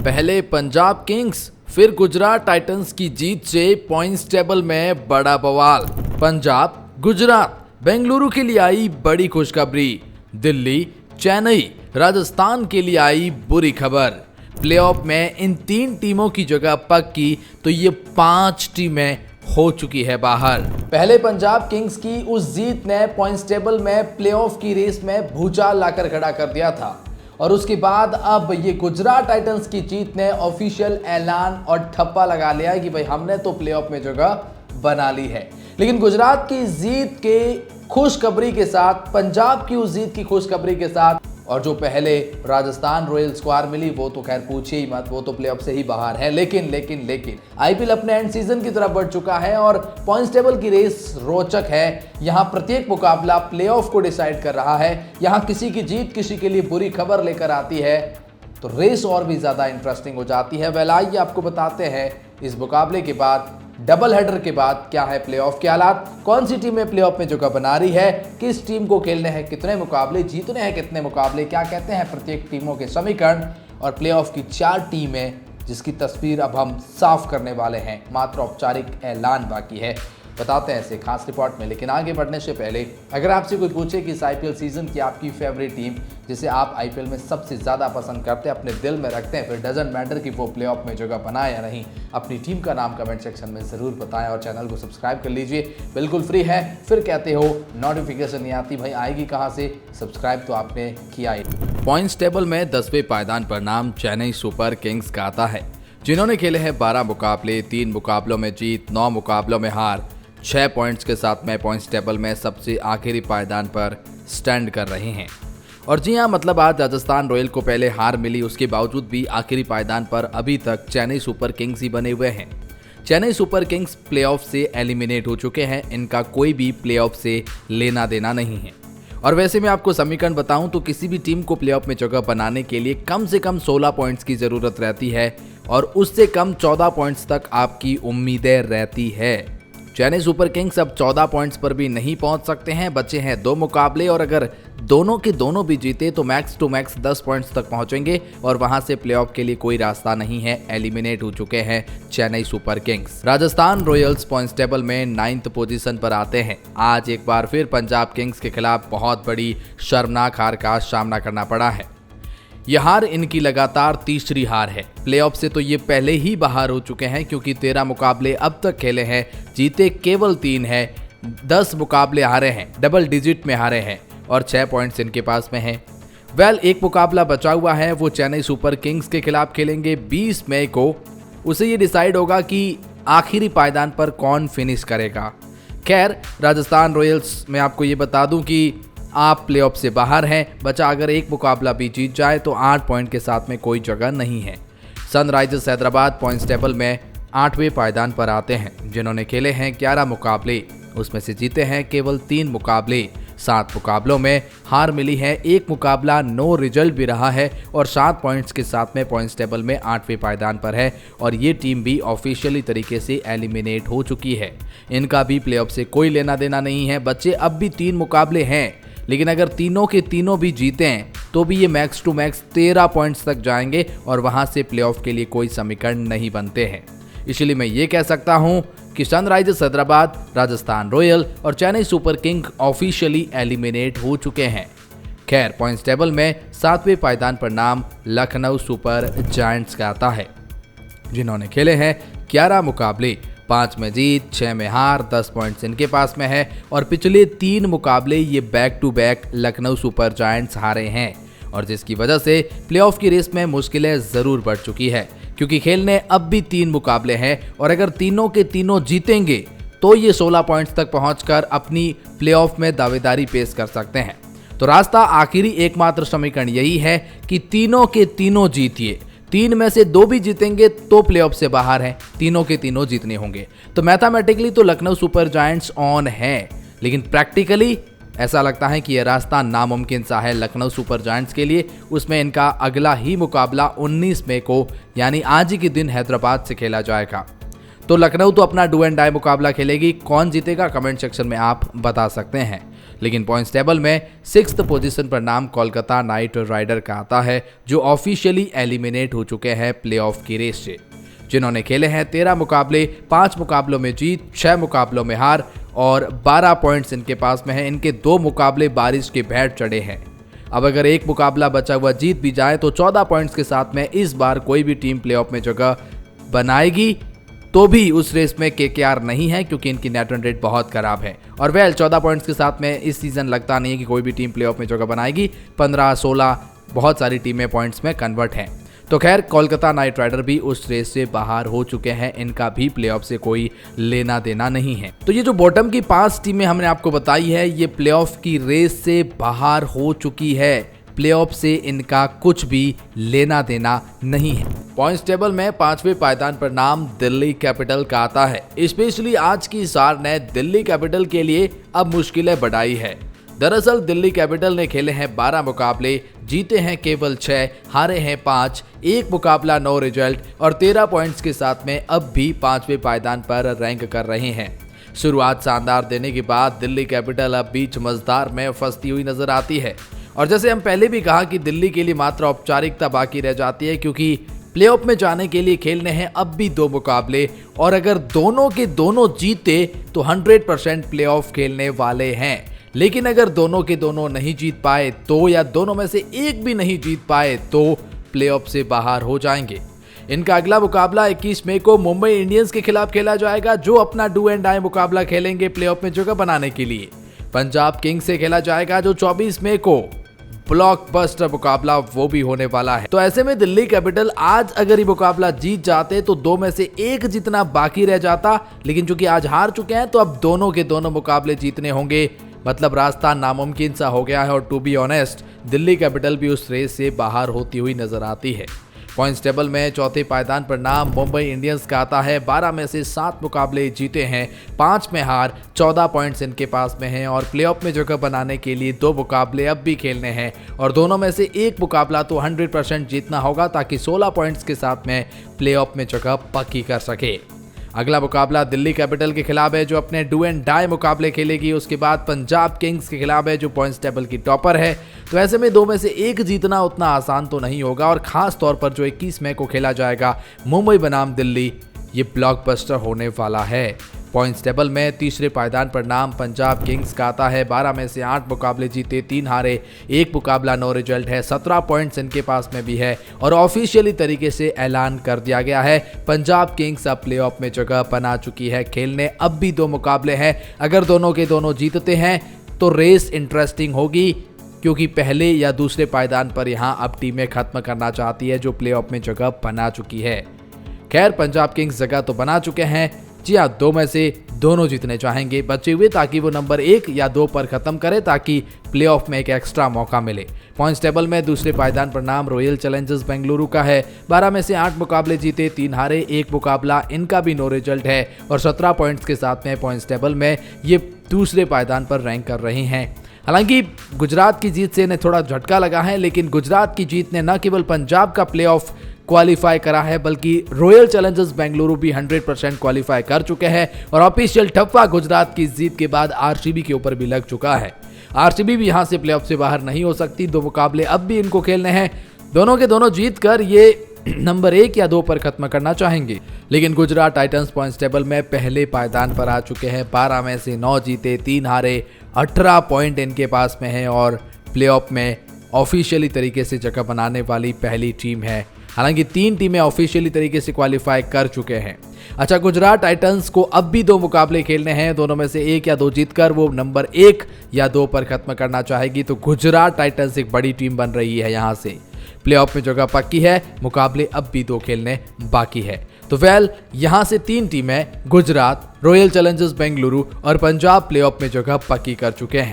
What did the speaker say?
पहले पंजाब किंग्स फिर गुजरात टाइटंस की जीत से पॉइंट्स टेबल में बड़ा बवाल। पंजाब, गुजरात, बेंगलुरु के लिए आई बड़ी खुशखबरी। दिल्ली, चेन्नई, राजस्थान के लिए आई बुरी खबर। प्लेऑफ में इन 3 टीमों की जगह पक्की तो ये 5 टीमें हो चुकी है बाहर। पहले पंजाब किंग्स की उस जीत ने पॉइंट्स टेबल में प्लेऑफ की रेस में भूचाल लाकर खड़ा कर दिया था और उसके बाद अब ये गुजरात टाइटंस की जीत ने ऑफिशियल ऐलान और ठप्पा लगा लिया है कि भाई हमने तो प्लेऑफ में जगह बना ली है। लेकिन गुजरात की जीत के खुशखबरी के साथ, पंजाब की उस जीत की खुशखबरी के साथ और जो पहले राजस्थान रॉयल्स को हार मिली वो तो खैर पूछिए ही मत, वो तो प्लेऑफ से ही बाहर है। लेकिन आईपीएल अपने एंड सीजन की तरफ बढ़ चुका है और पॉइंट्स टेबल की रेस रोचक है। यहाँ प्रत्येक मुकाबला प्लेऑफ को डिसाइड कर रहा है। यहाँ किसी की जीत किसी के लिए बुरी खबर लेकर आती है तो रेस और भी ज्यादा इंटरेस्टिंग हो जाती है। वेल आइए आपको बताते हैं इस मुकाबले के बाद, डबल हेडर के बाद क्या है प्लेऑफ के हालात, कौन सी टीमें प्लेऑफ में जगह बना रही है, किस टीम को खेलने हैं कितने मुकाबले, जीतने हैं कितने मुकाबले, क्या कहते हैं प्रत्येक टीमों के समीकरण और प्लेऑफ की 4 टीमें जिसकी तस्वीर अब हम साफ करने वाले हैं। मात्र औपचारिक ऐलान बाकी है, बताते हैं ऐसे खास रिपोर्ट में। लेकिन आगे बढ़ने से पहले अगर आपसे कोई पूछे कि इस आईपीएल सीजन की आपकी फेवरेट टीम जिसे आप आईपीएल में सबसे ज़्यादा पसंद करते हैं, अपने दिल में रखते हैं, फिर डजंट मैटर कि वो प्लेऑफ में जगह बनाए या नहीं, अपनी टीम का नाम कमेंट सेक्शन में ज़रूर बताएं और चैनल को सब्सक्राइब कर लीजिए, बिल्कुल फ्री है। फिर कहते हो नोटिफिकेशन नहीं आती, भाई आएगी कहाँ से, सब्सक्राइब तो आपने किया ही। पॉइंट्स टेबल में 10वें पायदान पर नाम चेन्नई सुपर किंग्स का आता है, जिन्होंने खेले हैं 12 मुकाबले, 3 मुकाबलों में जीत, 9 मुकाबलों में हार, 6 पॉइंट्स के साथ में पॉइंट्स टेबल में सबसे आखिरी पायदान पर स्टैंड कर रहे हैं। और जी हाँ, मतलब आज राजस्थान रॉयल को पहले हार मिली, उसके बावजूद भी आखिरी पायदान पर अभी तक चेन्नई सुपर किंग्स ही बने हुए हैं। चेन्नई सुपर किंग्स प्लेऑफ से एलिमिनेट हो चुके हैं, इनका कोई भी प्लेऑफ से लेना देना नहीं है। और वैसे मैं आपको समीकरण बताऊं तो किसी भी टीम को प्लेऑफ में जगह बनाने के लिए कम से कम 16 पॉइंट्स की ज़रूरत रहती है और उससे कम 14 पॉइंट्स तक आपकी उम्मीदें रहती है। चेन्नई सुपर किंग्स अब 14 पॉइंट्स पर भी नहीं पहुंच सकते हैं, बचे हैं 2 मुकाबले और अगर दोनों के दोनों भी जीते तो मैक्स टू मैक्स 10 पॉइंट्स तक पहुंचेंगे और वहां से प्लेऑफ के लिए कोई रास्ता नहीं है। एलिमिनेट हो चुके हैं Chennai super Kings. Rajasthan Royals points table में 9th पोजीशन पर आते हैं। आज एक बार फिर पंजाब किंग्स के खिलाफ बहुत बड़ी शर्मनाक हार का सामना करना पड़ा है। यह हार इनकी लगातार तीसरी हार है। प्लेऑफ से तो ये पहले ही बाहर हो चुके हैं क्योंकि 13 मुकाबले अब तक खेले हैं, जीते केवल 3 हैं, 10 मुकाबले हारे हैं, डबल डिजिट में हारे हैं और 6 पॉइंट्स इनके पास में हैं। वेल एक मुकाबला बचा हुआ है, वो चेन्नई सुपर किंग्स के खिलाफ खेलेंगे 20 मई को। उसे ये डिसाइड होगा कि आखिरी पायदान पर कौन फिनिश करेगा। खैर राजस्थान रॉयल्स में आपको ये बता दूं कि आप प्लेऑफ से बाहर हैं, बचा अगर एक मुकाबला भी जीत जाए तो 8 पॉइंट के साथ में कोई जगह नहीं है। सनराइजर्स हैदराबाद पॉइंट्स टेबल में 8वें पायदान पर आते हैं, जिन्होंने खेले हैं 11 मुकाबले, उसमें से जीते हैं केवल 3 मुकाबले, 7 मुकाबलों में हार मिली है, 1 मुकाबला नो रिजल्ट भी रहा है और 7 पॉइंट्स के साथ में पॉइंट्स टेबल में 8वें पायदान पर है और ये टीम भी ऑफिशियली तरीके से एलिमिनेट हो चुकी है। इनका भी प्लेऑफ से कोई लेना देना नहीं है। बच्चे अब भी 3 मुकाबले हैं, लेकिन अगर तीनों के तीनों भी जीते हैं तो भी ये मैक्स टू मैक्स 13 पॉइंट्स तक जाएंगे और वहां से प्लेऑफ के लिए कोई समीकरण नहीं बनते हैं। इसलिए मैं ये कह सकता हूं कि सनराइजर्स हैदराबाद, राजस्थान रॉयल और Chennai super king officially eliminate हो चुके हैं। खैर पॉइंट्स टेबल में 7वें पायदान पर नाम लखनऊ सुपर जायंट्स का आता है, जिन्होंने खेले हैं 11 मुकाबले, 5 में जीत, 6 में हार, 10 पॉइंट्स इनके पास में है और पिछले 3 मुकाबले ये back to back Lucknow super giants हारे हैं और जिसकी वजह से प्लेऑफ की रेस में मुश्किलें ज़रूर बढ़ चुकी है क्योंकि खेलने अब भी 3 मुकाबले हैं और अगर तीनों के तीनों जीतेंगे तो ये 16 पॉइंट्स तक पहुंचकर अपनी प्लेऑफ में दावेदारी पेश कर सकते हैं। तो रास्ता आखिरी एकमात्र समीकरण यही है कि तीनों के तीनों जीतिए, 3 में से 2 भी जीतेंगे तो प्लेऑफ से बाहर हैं, तीनों के तीनों जीतने होंगे। तो मैथमेटिकली तो लखनऊ सुपर जायंट्स ऑन है, लेकिन प्रैक्टिकली ऐसा लगता है कि यह रास्ता नामुमकिन सा है लखनऊ सुपर जायंट्स के लिए। उसमें इनका अगला ही मुकाबला 19 मई को यानी आज ही के दिन हैदराबाद से खेला जाएगा। तो लखनऊ तो अपना डू एंड डाई मुकाबला खेलेगी, कौन जीतेगा कमेंट सेक्शन में आप बता सकते हैं। लेकिन पॉइंट्स टेबल में 6th पोजीशन पर नाम कोलकाता नाइट राइडर का आता है, जो ऑफिशियली एलिमिनेट हो चुके हैं प्लेऑफ की रेस से, जिन्होंने खेले हैं 13 मुकाबले, 5 मुकाबलों में जीत, 6 मुकाबलों में हार और 12 पॉइंट्स इनके पास में है। इनके 2 मुकाबले बारिश के भेंट चढ़े हैं। अब अगर एक मुकाबला बचा हुआ जीत भी जाए तो 14 पॉइंट्स के साथ में इस बार कोई भी टीम प्लेऑफ में जगह बनाएगी तो भी उस रेस में केकेआर नहीं है, क्योंकि इनकी नेट रन रेट बहुत खराब है। और 14 पॉइंट्स के साथ में इस सीजन लगता नहीं है कि कोई भी टीम प्लेऑफ में जगह बनाएगी। 15, 16 बहुत सारी टीमें पॉइंट्स में कन्वर्ट हैं। तो खैर कोलकाता नाइट राइडर भी उस रेस से बाहर हो चुके हैं, इनका भी प्लेऑफ से कोई लेना देना नहीं है। तो ये जो बॉटम की 5 टीमें हमने आपको बताई है, ये प्लेऑफ की रेस से बाहर हो चुकी है। प्लेऑफ से इनका कुछ भी लेना देना नहीं है। पॉइंट्स टेबल में 5वें पायदान पर नाम दिल्ली कैपिटल का आता है। स्पेशली आज की इस हार ने दिल्ली कैपिटल के लिए अब मुश्किलें बढ़ाई है। दरअसल दिल्ली कैपिटल ने खेले हैं 12 मुकाबले, जीते हैं केवल 6, हारे हैं 5, एक मुकाबला नो रिजल्ट और 13 पॉइंट्स के साथ में अब भी 5वें पायदान पर रैंक कर रहे हैं। शुरुआत शानदार देने के बाद दिल्ली कैपिटल अब बीच मझधार में फंसती हुई नजर आती है। और जैसे हम पहले भी कहा कि दिल्ली के लिए मात्र औपचारिकता बाकी रह जाती है, क्योंकि प्लेऑफ में जाने के लिए खेलने हैं अब भी 2 मुकाबले और अगर दोनों के दोनों जीते तो 100% प्लेऑफ खेलने वाले हैं। लेकिन अगर दोनों के दोनों नहीं जीत पाए तो, या दोनों में से एक भी नहीं जीत पाए तो प्लेऑफ से बाहर हो जाएंगे। इनका अगला मुकाबला 21 मई को मुंबई इंडियंस के खिलाफ खेला जाएगा, जो अपना डू एंड डाई मुकाबला खेलेंगे प्लेऑफ में जगह बनाने के लिए। पंजाब किंग्स से खेला जाएगा जो 24 मई को ब्लॉकबस्टर मुकाबला वो भी होने वाला है। तो ऐसे में दिल्ली कैपिटल आज अगर ये मुकाबला जीत जाते तो 2 में से 1 जीतना बाकी रह जाता, लेकिन चूंकि आज हार चुके हैं तो अब दोनों के दोनों मुकाबले जीतने होंगे। मतलब रास्ता नामुमकिन सा हो गया है और to be honest Delhi capital भी उस रेस से बाहर होती हुई नजर आती है। पॉइंट्स टेबल में 4थे पायदान पर नाम मुंबई इंडियंस का आता है। 12 में से 7 मुकाबले जीते हैं, 5 में हार, 14 पॉइंट्स इनके पास में हैं और प्लेऑफ में जगह बनाने के लिए 2 मुकाबले अब भी खेलने हैं और दोनों में से एक मुकाबला तो 100% जीतना होगा ताकि 16 पॉइंट्स के साथ में प्लेऑफ में जगह पक्की कर सके। अगला मुकाबला दिल्ली कैपिटल के खिलाफ है जो अपने डू एंड डाई मुकाबले खेलेगी। उसके बाद पंजाब किंग्स के खिलाफ है जो पॉइंट्स टेबल की टॉपर है। तो ऐसे में 2 में से 1 जीतना उतना आसान तो नहीं होगा और खास तौर पर जो 21 मई को खेला जाएगा मुंबई बनाम दिल्ली, ये ब्लॉकबस्टर होने वाला है। पॉइंट्स टेबल में तीसरे पायदान पर नाम पंजाब किंग्स का आता है। 12 में से 8 मुकाबले जीते, 3 हारे, 1 मुकाबला नो रिजल्ट है, 17 पॉइंट्स इनके पास में भी है और ऑफिशियली तरीके से ऐलान कर दिया गया है पंजाब किंग्स अब प्लेऑफ में जगह बना चुकी है। खेलने अब भी 2 मुकाबले हैं, अगर दोनों के दोनों जीतते हैं तो रेस इंटरेस्टिंग होगी, क्योंकि पहले या दूसरे पायदान पर यहां अब टीमें खत्म करना चाहती है जो प्लेऑफ में जगह बना चुकी है। खैर पंजाब किंग्स जगह तो बना चुके हैं, जी हाँ, 2 में से दोनों जीतने चाहेंगे बचे हुए ताकि वो नंबर 1 या 2 पर खत्म करे ताकि प्लेऑफ में एक एक्स्ट्रा मौका मिले। पॉइंट्स टेबल में दूसरे पायदान पर नाम रॉयल चैलेंजर्स बेंगलुरु का है। 12 में से 8 मुकाबले जीते, 3 हारे, 1 मुकाबला इनका भी नो रिजल्ट है और 17 पॉइंट्स के साथ में पॉइंट्स टेबल में ये दूसरे पायदान पर रैंक कर रहे हैं। हालांकि गुजरात की जीत से इन्हें थोड़ा झटका लगा है, लेकिन गुजरात की जीत ने न केवल पंजाब का प्लेऑफ क्वालिफाई करा है बल्कि रॉयल चैलेंजर्स बेंगलुरु भी 100% क्वालिफाई कर चुके हैं और ऑफिशियल ठप्पा गुजरात की जीत के बाद आरसीबी के ऊपर भी लग चुका है। आरसीबी भी यहां से प्लेऑफ से बाहर नहीं हो सकती। 2 मुकाबले अब भी इनको खेलने हैं, दोनों के दोनों जीत कर ये नंबर 1 या 2 पर खत्म करना चाहेंगे। लेकिन गुजरात टाइटंस पॉइंट्स टेबल में पहले पायदान पर आ चुके हैं। 12 में से 9 जीते, 3 हारे, 18 पॉइंट इनके पास में है और प्लेऑफ में ऑफिशियली तरीके से जगह बनाने वाली पहली टीम है। हालांकि 3 टीमें ऑफिशियली तरीके से क्वालिफाई कर चुके हैं। अच्छा, गुजरात टाइटंस को अब भी 2 मुकाबले खेलने हैं, दोनों में से 1 या 2 जीतकर वो नंबर 1 या 2 पर खत्म करना चाहेगी। तो गुजरात टाइटंस एक बड़ी टीम बन रही है, यहां से प्लेऑफ में जगह पक्की है, मुकाबले अब भी 2 खेलने बाकी है। तो यहां से 3 टीमें गुजरात, रॉयल चैलेंजर्स बेंगलुरु और पंजाब प्लेऑफ में जगह पक्की कर चुके हैं।